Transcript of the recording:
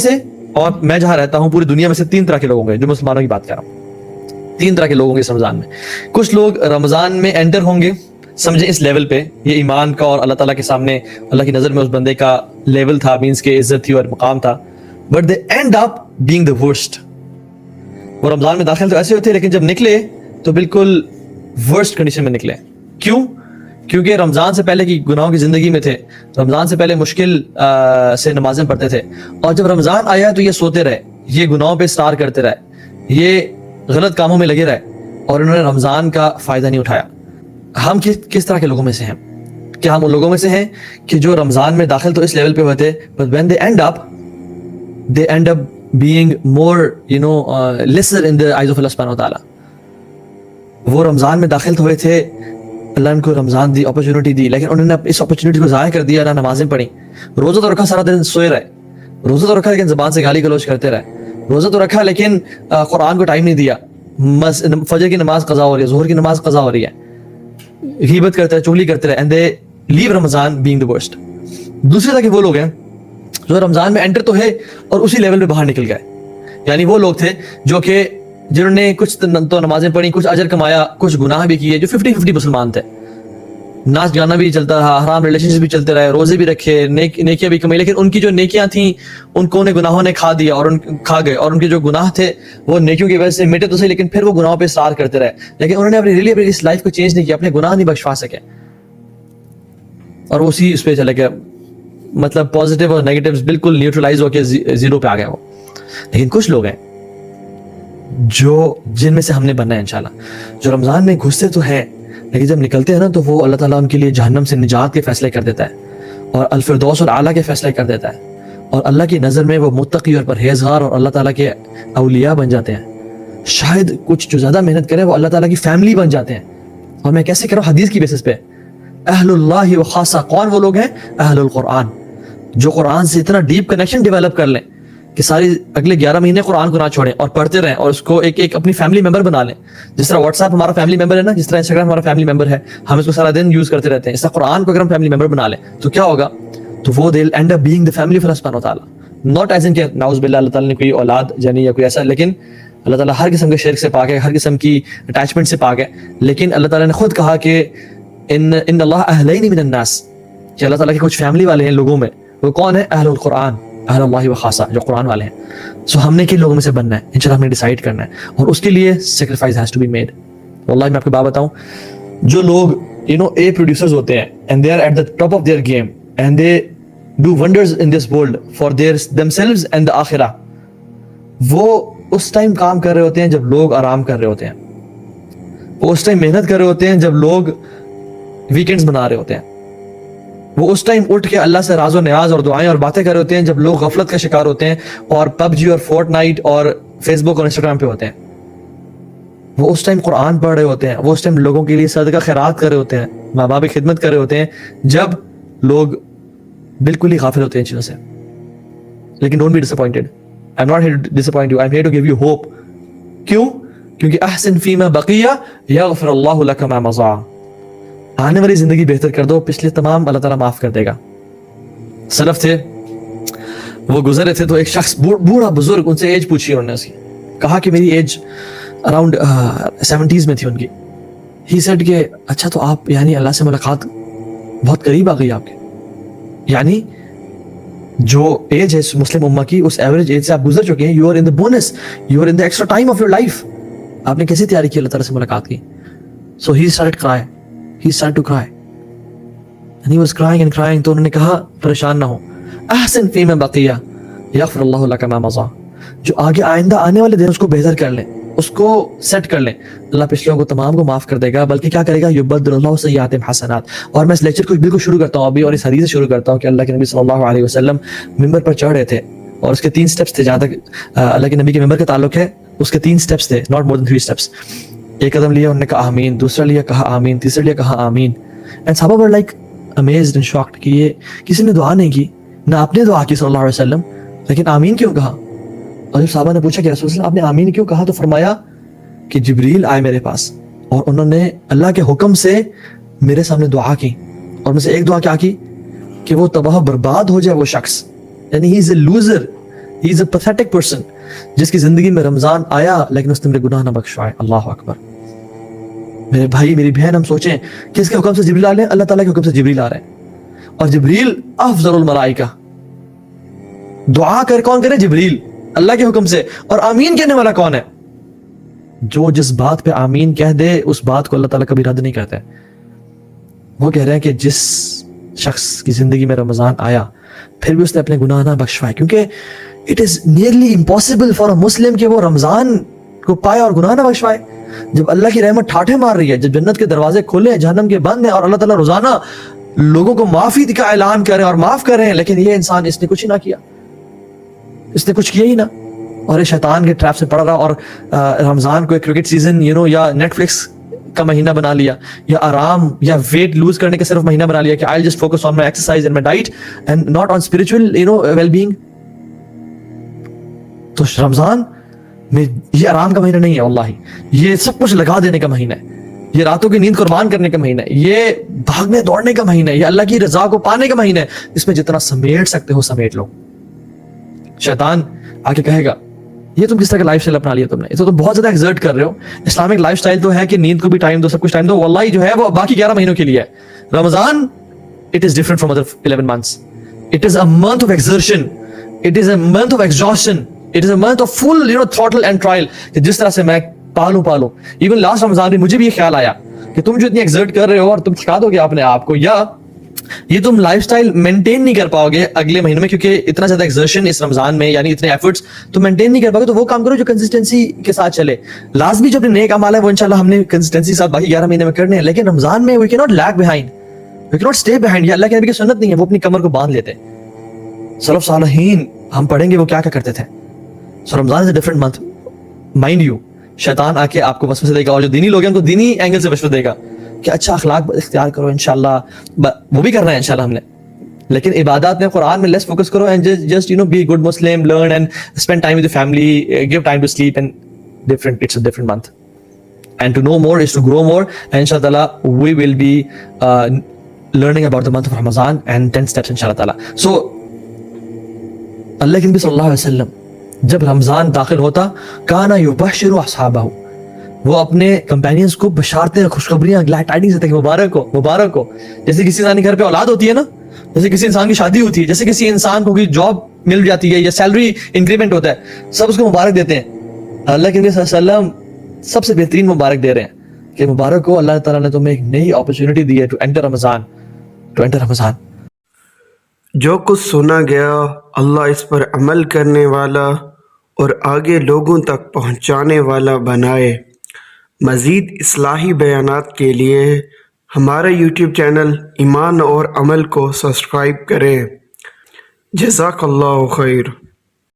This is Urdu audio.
سے, اور میں جہاں رہتا ہوں پوری دنیا میں سے 3 طرح کے لوگ ہوں گے, جو مسلمانوں کی بات کر رہا ہوں, 3 طرح کے لوگ ہوں گے اس رمضان میں. کچھ لوگ رمضان میں انٹر ہوں گے, سمجھیں اس لیول پہ یہ ایمان کا اور اللہ تعالیٰ کے سامنے اللہ کی نظر میں اس بندے کا لیول تھا, مینس کہ عزت تھی اور مقام تھا, but they and up being the worst. وہ رمضان میں داخل تو ایسے ہوتے لیکن جب نکلے تو بالکل ورسٹ کنڈیشن میں نکلے. کیوں؟ کیونکہ رمضان سے پہلے کی گناہوں کی زندگی میں تھے, رمضان سے پہلے مشکل سے نمازیں پڑھتے تھے, اور جب رمضان آیا تو یہ سوتے رہے, یہ گناہوں پہ سٹار کرتے رہے, یہ غلط کاموں میں لگے رہے, اور انہوں نے رمضان کا فائدہ نہیں اٹھایا. ہم کس طرح کے لوگوں میں سے ہیں؟ کیا ہم ان لوگوں میں سے ہیں کہ جو رمضان میں داخل تو اس لیول پہ ہوتے, but when they end up being more lesser in the eyes of Allah subhanahu wa ta'ala. وہ رمضان میں داخل تو ہوئے تھے, اللہ ان کو رمضان دی, اپرچونٹی دی, لیکن انہوں نے اس اپرچونٹی کو ضائع کر دیا, نہ نمازیں پڑھی, روزہ تو رکھا, سارا دن سوئے رہے, روزہ تو رکھا لیکن زبان سے گالی گلوچ کرتے رہے, روزہ تو رکھا لیکن قرآن کو ٹائم نہیں دیا, فجر کی نماز قضا ہو رہی ہے, ظہر کی نماز قضا ہو رہی ہے, غیبت کرتے رہے, چغلی کرتے رہے, and they leave Ramzan being the worst. دوسری طرح کے وہ لوگ ہیں جو رمضان میں انٹر تو ہے اور اسی لیول پہ باہر نکل گئے. یعنی وہ لوگ تھے جو کہ جنہوں نے کچھ تو نمازیں پڑھی, کچھ اجر کمایا, کچھ گناہ بھی کیے, جو 50-50 مسلمان تھے, ناچ گانا بھی چلتا رہا, حرام ریلیشنشپ بھی چلتے رہے, روزے بھی رکھے, نیکیاں بھی کمائی, لیکن ان کی جو نیکیاں تھیں ان کو گناہوں نے کھا دیا اور کھا گئے, اور ان کے جو گناہ تھے وہ نیکیوں کی وجہ سے مٹے تو صحیح, لیکن پھر وہ گناہوں پہ اصرار کرتے رہے, لیکن انہوں نے اپنی اس لائف کو چینج نہیں کیا, اپنے گناہ نہیں بخشوا سکے, اور اسی اس پہ چلے گئے, مطلب پازیٹیو اور نیگیٹیوز بالکل نیوٹرلائز ہو کے زیرو پہ آ گئے وہ. لیکن کچھ لوگ ہیں جن میں سے ہم نے بننا ہے انشاءاللہ, جو رمضان میں گھستے تو ہیں لیکن جب نکلتے ہیں نا تو وہ اللہ تعالیٰ ان کے لیے جہنم سے نجات کے فیصلے کر دیتا ہے اور الفردوس اور اعلیٰ کے فیصلے کر دیتا ہے, اور اللہ کی نظر میں وہ متقی اور پرہیزگار اور اللہ تعالیٰ کے اولیاء بن جاتے ہیں. شاید کچھ جو زیادہ محنت کرے وہ اللہ تعالیٰ کی فیملی بن جاتے ہیں. اور میں کیسے کروں؟ حدیث کی بیسس پہ. اہل اللہ و خاصہ کون وہ لوگ ہیں؟ اہل القرآن, جو قرآن سے اتنا ڈیپ کنیکشن ڈیولپ کر لیں کہ ساری اگلے 11 مہینے قرآن کو نہ چھوڑیں اور پڑھتے رہیں, اور اس کو ایک اپنی فیملی ممبر بنا لیں. جس طرح واٹس ایپ ہمارا فیملی ممبر ہے نا, جس طرح انسٹاگرام ہمارا فیملی ممبر ہے, ہم اس کو سارا دن یوز کرتے رہتے ہیں, اس طرح قرآن کو اگر ہم فیملی ممبر بنا لیں تو کیا ہوگا؟ تو وہ they'll end up being the family of Allah subhanahu wa ta'ala. Not as in کہ نعوذ باللہ اللہ تعالیٰ نے کوئی اولاد جنی یا کوئی ایسا, لیکن اللہ تعالیٰ ہر قسم کے شرک سے پاک ہے, ہر قسم کی اٹیچمنٹ سے پاک ہے. لیکن اللہ تعالیٰ نے خود کہا کہ ان اللہ اہلین من الناس, کہ اللہ تعالیٰ کے کچھ فیملی والے ہیں لوگوں میں. وہ کون ہے؟ اہل القرآن, اہل اللہ و خاصہ, جو قرآن والے ہیں. سو ہم نے کن لوگوں میں سے بننا ہے انشاءاللہ ہم نے ڈیسائیڈ کرنا ہے, اور اس کے لیے sacrifice has to be made. واللہ میں آپ کو بات بتاؤں, جو لوگ اے پروڈیوسرز ہوتے ہیں and they are at the top of their game and they do wonders in this world for themselves and the آخرہ, وہ اس ٹائم کام کر رہے ہوتے ہیں جب لوگ آرام کر رہے ہوتے ہیں, وہ اس ٹائم محنت کر رہے ہوتے ہیں جب لوگ ویکینڈز بنا رہے ہوتے ہیں, وہ اس ٹائم اٹھ کے اللہ سے راز و نیاز اور دعائیں اور باتیں کر رہے ہوتے ہیں جب لوگ غفلت کا شکار ہوتے ہیں اور PUBG اور فورٹ نائٹ اور فیس بک اور انسٹاگرام پہ ہوتے ہیں. وہ اس ٹائم قرآن پڑھ رہے ہوتے ہیں, وہ اس ٹائم لوگوں کے لیے صدقہ خیرات کر رہے ہوتے ہیں, ماں باپ کی خدمت کر رہے ہوتے ہیں, جب لوگ بالکل ہی غافل ہوتے ہیں ان چیزوں سے. لیکن don't be disappointed, I am not here to disappoint you, I am here to give you hope. کیوں؟ کیونکہ احسن فیما بقیہ یغفر اللہ لک ما مضى, آنے والی زندگی بہتر کر دو, پچھلے تمام اللہ تعالیٰ معاف کر دے گا. سلف تھے, وہ گزرے تھے, تو ایک شخص بوڑھا بزرگ, ان سے ایج پوچھی انہوں نے, اس کی کہا کہ میری ایج اراؤنڈ 70s میں تھی ان کی. ہی سیڈ کہ اچھا تو آپ یعنی اللہ سے ملاقات بہت قریب آ گئی آپ کے, یعنی جو ایج ہے مسلم امہ کی اس ایوریج ایج سے آپ گزر چکے ہیں, you are in the bonus, you are in the extra time of your life. آپ نے کیسے تیاری کی اللہ تعالیٰ سے ملاقات کی؟ So he started cry, he started to cry and he was crying and crying. تو انہوں نے کہا پریشان نہ ہو, احسن فیما بقیہ یغفر اللہ لک ما مضى, جو آگے آئندہ آنے والے دن اس کو بہتر کر لیں, اس کو سیٹ کر لیں, اللہ پچھلوں کو تمام کو معاف کر دے گا, بلکہ کیا کرے گا؟ یبدل اللہ سیئاتہم حسنات. اور میں اس لیکچر کو بالکل شروع کرتا ہوں ابھی, اور اس حدیث سے شروع کرتا ہوں کہ اللہ کے نبی صلی اللہ علیہ وسلم ممبر پر چڑھ رہے تھے, اور اس کے 3 سٹیپس تھے. جہاں تک اللہ کے نبی کے ممبر کا تعلق ہے, اس کے 3 سٹیپس تھے, ناٹ مور دین 3 سٹیپس. ایک قدم لیا, انہوں نے کہا آمین, دوسرا لیا کہا آمین, تیسرا لیا کہا آمین. اینڈ صحابہ were like amazed and shocked کہ یہ کسی نے دعا نہیں کی, نہ آپ نے دعا کی صلی اللہ علیہ وسلم, لیکن آمین کیوں کہا؟ اور جب صحابہ نے پوچھا کہ رسول اللہ آپ نے آمین کیوں کہا, تو فرمایا کہ جبریل آئے میرے پاس اور انہوں نے اللہ کے حکم سے میرے سامنے دعا کی, اور میں سے ایک دعا کیا کی کہ وہ تباہ و برباد ہو جائے وہ شخص, یعنی he is a loser, He is a pathetic person جس کی زندگی میں رمضان آیا لیکن اس نے میرے گناہ نہ بخشوائے. اللہ اکبر. میرے بھائی میری بہن ہم سوچیں کس کے حکم سے جبریل آ رہے ہیں؟ اللہ تعالیٰ کے حکم سے جبریل آ رہے ہیں. اور جبریل افضل الملائکہ. دعا کر کون کرے؟ جبریل اللہ کے حکم سے. اور آمین کہنے والا کون ہے؟ جو جس بات پہ آمین کہہ دے اس بات کو اللہ تعالیٰ کبھی رد نہیں کرتے. وہ کہہ رہے ہیں کہ جس شخص کی زندگی میں رمضان آیا پھر بھی اس نے اپنے گناہ نہ بخشوائے، کیونکہ it is nearly impossible for a Muslim کہ وہ رمضان کو پائے اور گناہ نہ بخشوائے. جب اللہ کی رحمت ٹھاٹھے مار رہی ہے، جب جنت کے دروازے کھلے ہیں، جہنم کے بند ہیں، اور اللہ تعالیٰ روزانہ لوگوں کو معافی کا اعلان کرے اور معاف کر رہے ہیں، لیکن یہ انسان اس نے کچھ ہی نہ کیا، اس نے کچھ کیا ہی نہ، اور یہ شیطان کے ٹریپ سے پڑ رہا. اور رمضان کو ایک کرکٹ سیزن یا نیٹ فلکس کا مہینہ بنا لیا، یا آرام یا ویٹ لوز کرنے کا صرف مہینہ بنا لیا کہ I'll just focus on my exercise and my diet and not on spiritual well-being. تو رمضان میں یہ آرام کا مہینہ نہیں ہے، واللہ یہ سب کچھ لگا دینے کا مہینہ ہے، یہ راتوں کی نیند قربان کرنے کا مہینہ ہے، یہ بھاگنے دوڑنے کا مہینہ ہے، یہ اللہ کی رضا کو پانے کا مہینہ ہے. اس میں جتنا سمیٹ سکتے ہو سمیٹ لو. شیطان آ کے کہے گا یہ تم کس طرح کا لائف اسٹائل اپنا لیا تم نے، یہ تو تم بہت زیادہ ایگزرٹ کر رہے ہو. اسلامک لائف اسٹائل تو ہے کہ نیند کو بھی ٹائم دو، سب کچھ ٹائم دو. واللہ جو ہے وہ باقی 11 مہینوں کے لیے ہے. رمضان it is different from other 11 months. It is a month of exertion. It is a month of exhaustion. It is a month of full throttle and trial. کہ جس طرح سے میں پالوں. ایون لاسٹ رمضان میں مجھے بھی یہ خیال آیا کہ تم جو اتنی ایگزرٹ کر رہے ہو اور تم تھکا دو گے اپنے آپ کو، یا یہ تم لائف سٹائل مینٹین نہیں کر پاؤ گے اگلے مہینے میں، کیونکہ اتنا زیادہ ایکسرشن اس رمضان میں، یعنی اتنے ایفرٹس تو مینٹین نہیں کر پاؤ گے. تو وہ کام کرو جو کنسسٹنسی کے ساتھ چلے. لازمی جو اپنے نیک اعمال ہے وہ انشاءاللہ ہم نے کنسسٹنسی کے ساتھ باقی 11 مہینے میں کرنے ہیں، لیکن رمضان میں we can not lag behind, we can not stay behind. یہ اللہ کے نبی کی سنت نہیں ہے، وہ اپنی کمر کو باندھ لیتے. سلف صالحین ہم پڑھیں گے وہ کیا کرتے تھے. سو رمضان is a different month. Mind you شیطان آ کے آپ کو وسوسے دے گا، اور جو دینی لوگ ہیں ان کو دینی اینگل سے وسوسہ دے گا کہ اچھا اخلاق اختیار کرو انشاءاللہ. وہ بھی کرنا ہے انشاءاللہ ہم نے، لیکن عبادات میں قرآن میں لیس فوکس کرو and just be good Muslim, learn and spend time with your family, give time to sleep and different. It's a different month and to know more is to grow more. And ان شاء اللہ تعالیٰ we will be learning about the month of Ramadan and 10 steps inshallah ta'ala. So اللہ کے نبی صلی اللہ علیہ وسلم جب رمضان داخل ہوتا کانا یبشر اصحابہ، وہ اپنے کمپینینز کو بشارتیں، خوشخبریاں، گلیڈ ٹائڈنگز دیتے ہیں کہ مبارک ہو. جیسے کسی انسان کے گھر پہ اولاد ہوتی ہے نا، جیسے کسی انسان کی شادی ہوتی ہے، جیسے کسی انسان کو کوئی جاب مل جاتی ہے یا سیلری انکریمنٹ ہوتا ہے، سب اس کو مبارک دیتے ہیں. اللہ کے نبی صلی اللہ علیہ وسلم سب سے بہترین مبارک دے رہے ہیں کہ مبارک ہو، اللہ تعالیٰ نے تمہیں ایک نئی اپرچونٹی دی ہے ٹو انٹر رمضان. جو کچھ سنا گیا اللہ اس پر عمل کرنے والا اور آگے لوگوں تک پہنچانے والا بنائے. مزید اصلاحی بیانات کے لیے ہمارا یوٹیوب چینل ایمان اور عمل کو سبسکرائب کریں. جزاک اللہ خیر.